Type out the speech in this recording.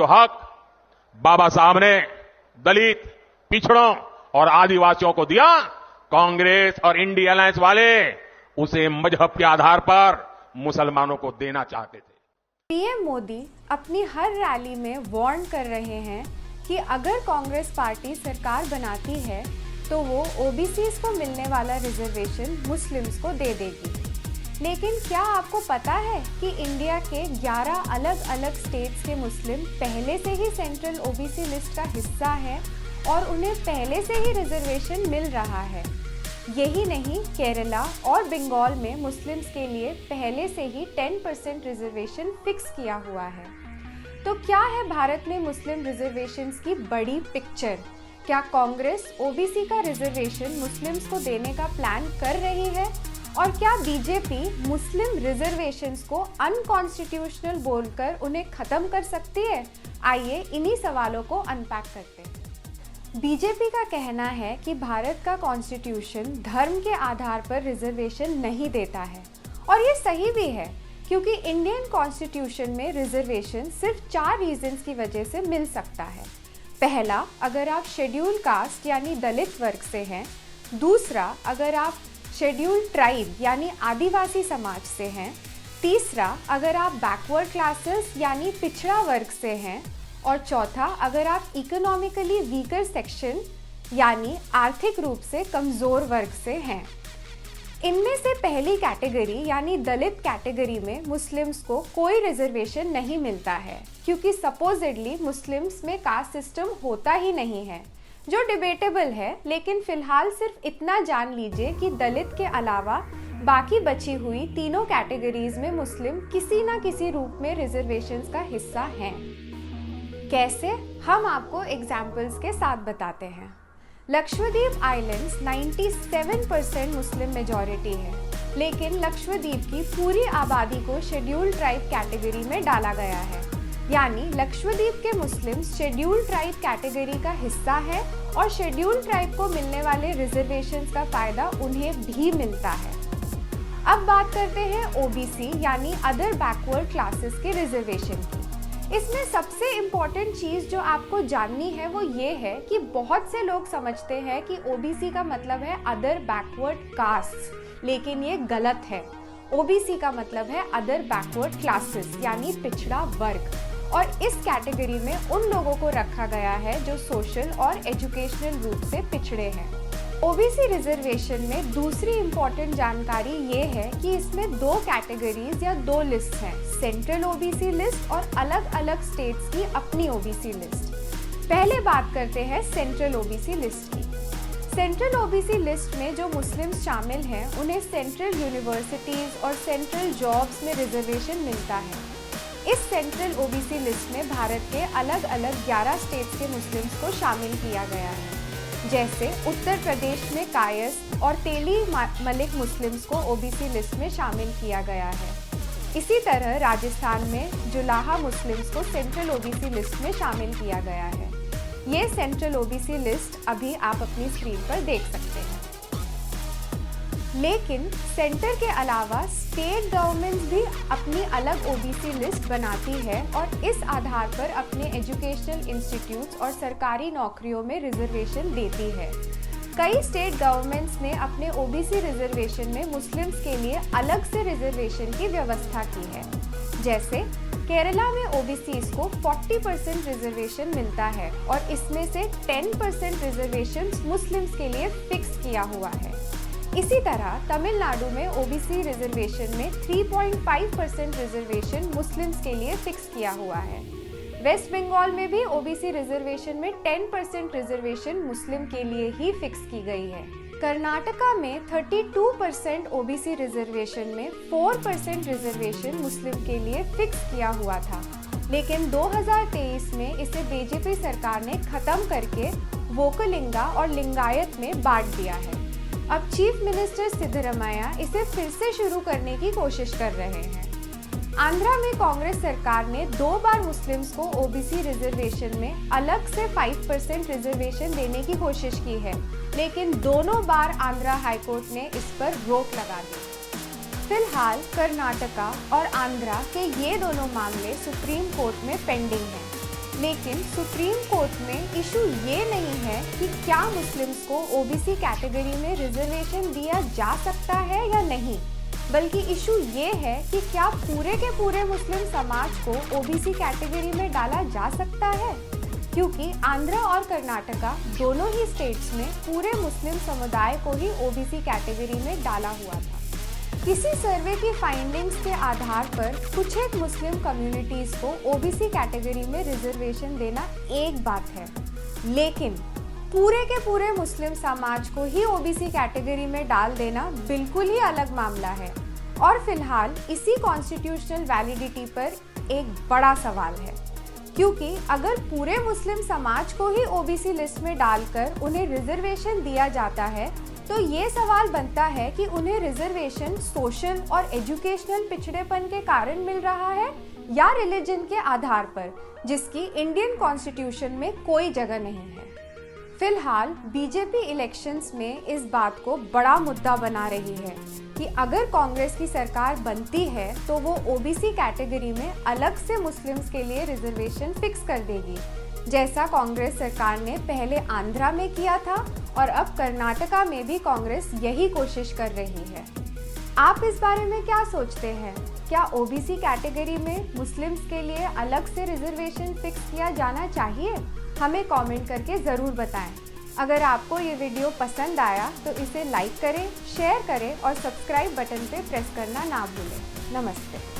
जो हक बाबा साहब ने दलित, पिछड़ों और आदिवासियों को दिया, कांग्रेस और इंडिया अलायंस वाले उसे मजहब के आधार पर मुसलमानों को देना चाहते थे। पीएम मोदी अपनी हर रैली में वार्न कर रहे हैं कि अगर कांग्रेस पार्टी सरकार बनाती है तो वो ओबीसीज को मिलने वाला रिजर्वेशन मुस्लिम्स को दे देगी। लेकिन क्या आपको पता है कि इंडिया के 11 अलग अलग स्टेट्स के मुस्लिम पहले से ही सेंट्रल ओबीसी लिस्ट का हिस्सा हैं और उन्हें पहले से ही रिजर्वेशन मिल रहा है। यही नहीं, केरला और बंगाल में मुस्लिम्स के लिए पहले से ही 10% रिजर्वेशन फिक्स किया हुआ है। तो क्या है भारत में मुस्लिम रिजर्वेशंस की बड़ी पिक्चर? क्या कांग्रेस ओबीसी का रिजर्वेशन मुस्लिम्स को देने का प्लान कर रही है? और क्या बीजेपी मुस्लिम रिजर्वेशंस को अनकॉन्स्टिट्यूशनल बोलकर उन्हें खत्म कर सकती है? आइए इन्हीं सवालों को अनपैक करते हैं। बीजेपी का कहना है कि भारत का कॉन्स्टिट्यूशन धर्म के आधार पर रिजर्वेशन नहीं देता है, और ये सही भी है, क्योंकि इंडियन कॉन्स्टिट्यूशन में रिजर्वेशन सिर्फ 4 रीजंस की वजह से मिल सकता है। पहला, अगर आप शेड्यूल कास्ट यानी दलित वर्ग से हैं। दूसरा, अगर आप शेड्यूल ट्राइब यानी आदिवासी समाज से हैं। तीसरा, अगर आप बैकवर्ड क्लासेस यानी पिछड़ा वर्ग से हैं। और चौथा, अगर आप इकोनॉमिकली वीकर सेक्शन यानी आर्थिक रूप से कमज़ोर वर्ग से हैं। इनमें से पहली कैटेगरी यानी दलित कैटेगरी में मुस्लिम्स को कोई रिजर्वेशन नहीं मिलता है, क्योंकि सपोजिडली मुस्लिम्स में कास्ट सिस्टम होता ही नहीं है, जो डिबेटेबल है। लेकिन फिलहाल सिर्फ इतना जान लीजिए कि दलित के अलावा बाकी बची हुई तीनों कैटेगरीज में मुस्लिम किसी न किसी रूप में रिजर्वेशंस का हिस्सा हैं। कैसे? हम आपको एग्जाम्पल्स के साथ बताते हैं। लक्षद्वीप आइलैंड्स 97% मुस्लिम मेजॉरिटी है, लेकिन लक्षद्वीप की पूरी आबादी को शेड्यूल ट्राइब कैटेगरी में डाला गया है। यानी लक्षद्वीप के मुस्लिम शेड्यूल ट्राइब कैटेगरी का हिस्सा है और शेड्यूल ट्राइब को मिलने वाले रिजर्वेशंस का फायदा उन्हें भी मिलता है। अब बात करते हैं ओबीसी यानी अदर बैकवर्ड क्लासेस के रिजर्वेशन की। इसमें सबसे इम्पॉर्टेंट चीज़ जो आपको जाननी है वो ये है कि बहुत से लोग समझते हैं कि ओबीसी का मतलब है अदर बैकवर्ड कास्ट्स, लेकिन ये गलत है। ओबीसी का मतलब है अदर बैकवर्ड क्लासेस यानी पिछड़ा वर्ग, और इस कैटेगरी में उन लोगों को रखा गया है जो सोशल और एजुकेशनल रूप से पिछड़े हैं। ओबीसी रिजर्वेशन में दूसरी इम्पॉर्टेंट जानकारी ये है कि इसमें 2 कैटेगरीज या 2 लिस्ट हैं, सेंट्रल ओबीसी लिस्ट और अलग अलग स्टेट्स की अपनी ओबीसी लिस्ट। पहले बात करते हैं सेंट्रल ओबीसी लिस्ट की। सेंट्रल ओबीसी लिस्ट में जो मुस्लिम्स शामिल हैं उन्हें सेंट्रल यूनिवर्सिटीज़ और सेंट्रल जॉब्स में रिजर्वेशन मिलता है। इस सेंट्रल ओबीसी लिस्ट में भारत के अलग अलग 11 स्टेट्स के मुस्लिम्स को शामिल किया गया है। जैसे उत्तर प्रदेश में कायस्थ और तेली मलिक मुस्लिम्स को ओबीसी लिस्ट में शामिल किया गया है। इसी तरह राजस्थान में जुलाहा मुस्लिम्स को सेंट्रल ओबीसी लिस्ट में शामिल किया गया है। ये सेंट्रल ओबीसी लिस्ट अभी आप अपनी स्क्रीन पर देख सकते हैं। लेकिन सेंटर के अलावा स्टेट गवर्नमेंट्स भी अपनी अलग ओबीसी लिस्ट बनाती है और इस आधार पर अपने एजुकेशनल इंस्टीट्यूट्स और सरकारी नौकरियों में रिजर्वेशन देती है। कई स्टेट गवर्नमेंट्स ने अपने ओबीसी रिजर्वेशन में मुस्लिम्स के लिए अलग से रिजर्वेशन की व्यवस्था की है। जैसे केरला में ओबीसीज को 40% रिजर्वेशन मिलता है और इसमें से 10% रिजर्वेशन मुस्लिम्स के लिए फिक्स किया हुआ है। इसी तरह तमिलनाडु में ओबीसी रिजर्वेशन में 3.5% रिजर्वेशन मुस्लिम्स के लिए फिक्स किया हुआ है। वेस्ट बंगाल में भी ओबीसी रिजर्वेशन में 10% रिजर्वेशन मुस्लिम के लिए ही फिक्स की गई है। कर्नाटका में 32% ओबीसी रिजर्वेशन में 4% रिजर्वेशन मुस्लिम के लिए फिक्स किया हुआ था, लेकिन 2023 में इसे बीजेपी सरकार ने खत्म करके वोकलिंगा और लिंगायत में बांट दिया है। अब चीफ मिनिस्टर सिद्धरमैया इसे फिर से शुरू करने की कोशिश कर रहे हैं। आंध्रा में कांग्रेस सरकार ने 2 बार मुस्लिम्स को ओबीसी रिजर्वेशन में अलग से 5% रिजर्वेशन देने की कोशिश की है, लेकिन दोनों बार आंध्रा हाईकोर्ट ने इस पर रोक लगा दी। फिलहाल कर्नाटका और आंध्रा के ये दोनों मामले सुप्रीम कोर्ट में पेंडिंग हैं। लेकिन सुप्रीम कोर्ट में इशू ये नहीं है कि क्या मुस्लिम्स को ओबीसी कैटेगरी में रिजर्वेशन दिया जा सकता है या नहीं, बल्कि इशू ये है कि क्या पूरे के पूरे मुस्लिम समाज को ओबीसी कैटेगरी में डाला जा सकता है, क्योंकि आंध्र और कर्नाटका दोनों ही स्टेट्स में पूरे मुस्लिम समुदाय को ही ओबीसी कैटेगरी में डाला हुआ था। किसी सर्वे की फाइंडिंग्स के आधार पर कुछ एक मुस्लिम कम्युनिटीज को ओबीसी कैटेगरी में रिजर्वेशन देना एक बात है, लेकिन पूरे के पूरे मुस्लिम समाज को ही ओबीसी कैटेगरी में डाल देना बिल्कुल ही अलग मामला है। और फिलहाल इसी कॉन्स्टिट्यूशनल वैलिडिटी पर एक बड़ा सवाल है, क्योंकि अगर पूरे मुस्लिम समाज को ही ओबीसी लिस्ट में डालकर उन्हें रिजर्वेशन दिया जाता है तो ये सवाल बनता है कि उन्हें रिजर्वेशन सोशल और एजुकेशनल पिछड़ेपन के कारण मिल रहा है या रिलीजन के आधार पर, जिसकी इंडियन कॉन्स्टिट्यूशन में कोई जगह नहीं है। फिलहाल बीजेपी इलेक्शंस में इस बात को बड़ा मुद्दा बना रही है कि अगर कांग्रेस की सरकार बनती है तो वो ओबीसी कैटेगरी में अलग से मुस्लिम्स के लिए रिजर्वेशन फिक्स कर देगी, जैसा कांग्रेस सरकार ने पहले आंध्रा में किया था और अब कर्नाटका में भी कांग्रेस यही कोशिश कर रही है। आप इस बारे में क्या सोचते हैं? क्या ओबीसी कैटेगरी में मुस्लिम्स के लिए अलग से रिजर्वेशन फिक्स किया जाना चाहिए? हमें कमेंट करके ज़रूर बताएं। अगर आपको ये वीडियो पसंद आया तो इसे लाइक करें, शेयर करें और सब्सक्राइब बटन पे प्रेस करना ना भूलें। नमस्ते।